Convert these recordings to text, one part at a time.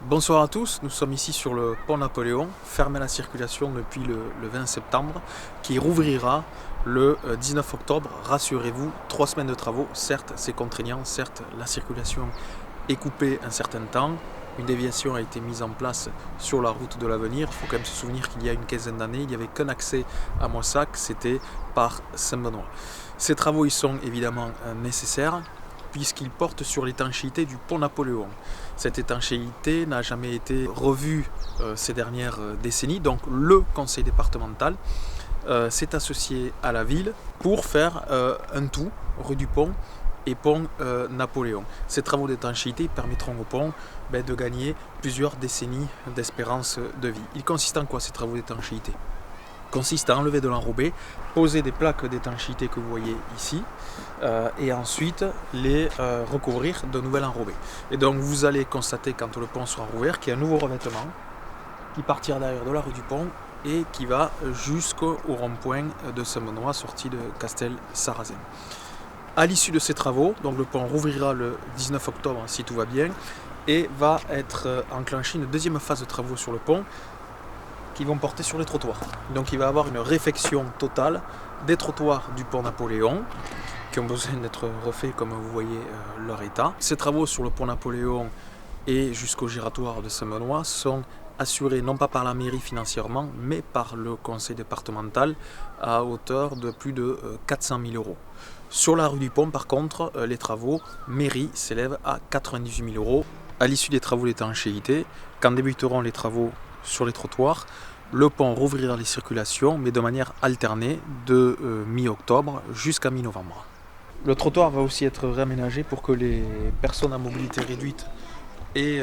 Bonsoir à tous, nous sommes ici sur le pont Napoléon, fermé à la circulation depuis le 20 septembre, qui rouvrira le 19 octobre. Rassurez-vous, 3 semaines de travaux, certes c'est contraignant, certes la circulation est coupée un certain temps, une déviation a été mise en place sur la route de l'avenir. Il faut quand même se souvenir qu'il y a une quinzaine d'années, il n'y avait qu'un accès à Moissac, c'était par Saint-Benoît. Ces travaux ils sont évidemment nécessaires, puisqu'il porte sur l'étanchéité du pont Napoléon. Cette étanchéité n'a jamais été revue ces dernières décennies, donc le conseil départemental s'est associé à la ville pour faire un tout, rue du Pont et pont Napoléon. Ces travaux d'étanchéité permettront au pont de gagner plusieurs décennies d'espérance de vie. Il consiste en quoi ces travaux d'étanchéité ? Consiste à enlever de l'enrobé, poser des plaques d'étanchéité que vous voyez ici, et ensuite les recouvrir de nouvel enrobé. Et donc vous allez constater quand le pont sera rouvert qu'il y a un nouveau revêtement qui partira derrière de la rue du Pont et qui va jusqu'au rond-point de Saint-Benoît, sortie de Castel-Sarrazin. À l'issue de ces travaux, donc le pont rouvrira le 19 octobre si tout va bien, et va être enclenchée une deuxième phase de travaux sur le pont, qui vont porter sur les trottoirs. Donc il va y avoir une réfection totale des trottoirs du pont Napoléon, qui ont besoin d'être refaits comme vous voyez leur état. Ces travaux sur le pont Napoléon et jusqu'au giratoire de Saint-Benoît sont assurés non pas par la mairie financièrement, mais par le conseil départemental à hauteur de plus de 400 000 euros. Sur la rue du Pont, par contre, les travaux mairie s'élèvent à 98 000 euros. À l'issue des travaux d'étanchéité, quand débuteront les travaux sur les trottoirs, le pont rouvrira les circulations, mais de manière alternée de mi-octobre jusqu'à mi-novembre. Le trottoir va aussi être réaménagé pour que les personnes à mobilité réduite et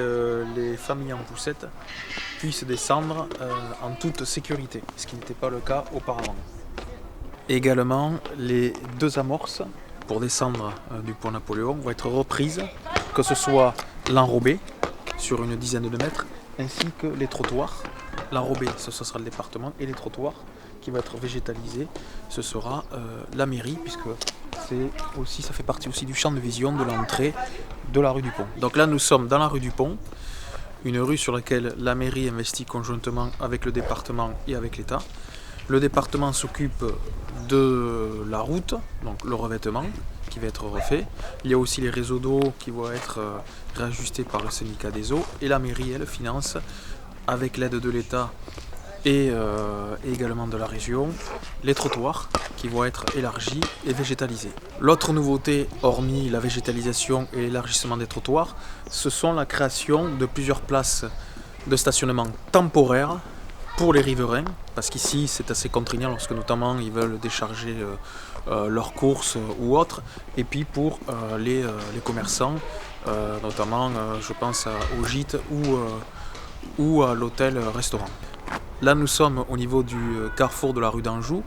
les familles en poussette puissent descendre en toute sécurité, ce qui n'était pas le cas auparavant. Également, les deux amorces pour descendre du pont Napoléon vont être reprises, que ce soit l'enrobé sur une dizaine de mètres, ainsi que les trottoirs. L'enrobé, ce sera le département, et les trottoirs qui vont être végétalisés, ce sera la mairie, puisque ça fait partie aussi du champ de vision de l'entrée de la rue du Pont. Donc là, nous sommes dans la rue du Pont, une rue sur laquelle la mairie investit conjointement avec le département et avec l'État. Le département s'occupe de la route, donc le revêtement, qui va être refait. Il y a aussi les réseaux d'eau qui vont être réajustés par le syndicat des eaux, et la mairie, elle, finance avec l'aide de l'État et également de la région les trottoirs qui vont être élargis et végétalisés. L'autre nouveauté, hormis la végétalisation et l'élargissement des trottoirs, ce sont la création de plusieurs places de stationnement temporaires pour les riverains, parce qu'ici c'est assez contraignant lorsque notamment ils veulent décharger leurs courses ou autres, et puis pour les commerçants, notamment je pense au gîte ou à l'hôtel-restaurant. Là nous sommes au niveau du carrefour de la rue d'Anjou.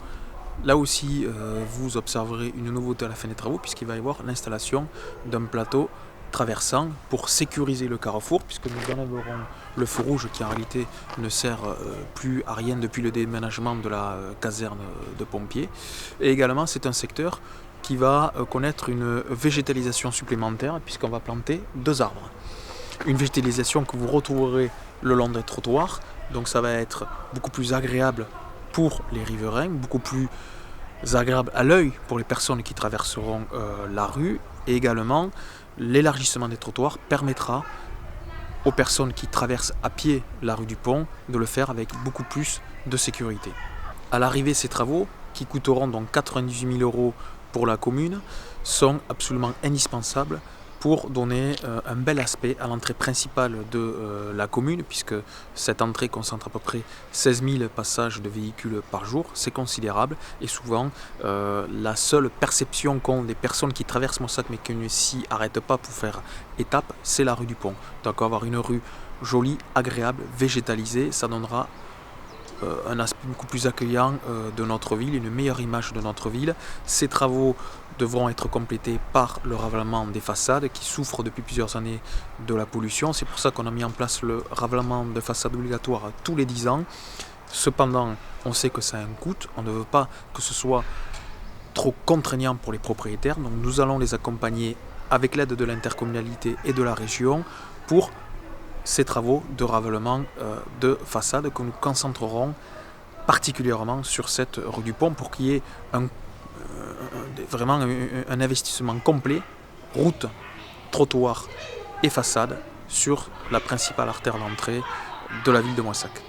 Là aussi vous observerez une nouveauté à la fin des travaux, puisqu'il va y avoir l'installation d'un plateau traversant pour sécuriser le carrefour, puisque nous enlèverons le feu rouge qui en réalité ne sert plus à rien depuis le déménagement de la caserne de pompiers. Et également c'est un secteur qui va connaître une végétalisation supplémentaire, puisqu'on va planter 2 arbres. Une végétalisation que vous retrouverez le long des trottoirs, donc ça va être beaucoup plus agréable pour les riverains, beaucoup plus agréable à l'œil pour les personnes qui traverseront la rue, et également l'élargissement des trottoirs permettra aux personnes qui traversent à pied la rue du Pont de le faire avec beaucoup plus de sécurité. À l'arrivée, ces travaux, qui coûteront donc 98 000 euros pour la commune, sont absolument indispensables pour donner un bel aspect à l'entrée principale de la commune, puisque cette entrée concentre à peu près 16 000 passages de véhicules par jour. C'est considérable, et souvent la seule perception qu'ont des personnes qui traversent Moissac mais qui ne s'y arrêtent pas pour faire étape, c'est la rue du Pont. Donc avoir une rue jolie, agréable, végétalisée, ça donnera un aspect beaucoup plus accueillant de notre ville, une meilleure image de notre ville. Ces travaux devront être complétés par le ravalement des façades qui souffrent depuis plusieurs années de la pollution. C'est pour ça qu'on a mis en place le ravalement de façade obligatoire tous les 10 ans. Cependant, on sait que ça a un coût, on ne veut pas que ce soit trop contraignant pour les propriétaires, donc nous allons les accompagner avec l'aide de l'intercommunalité et de la région pour ces travaux de ravellement de façade que nous concentrerons particulièrement sur cette rue du Pont pour qu'il y ait vraiment un investissement complet, route, trottoir et façade, sur la principale artère d'entrée de la ville de Moissac.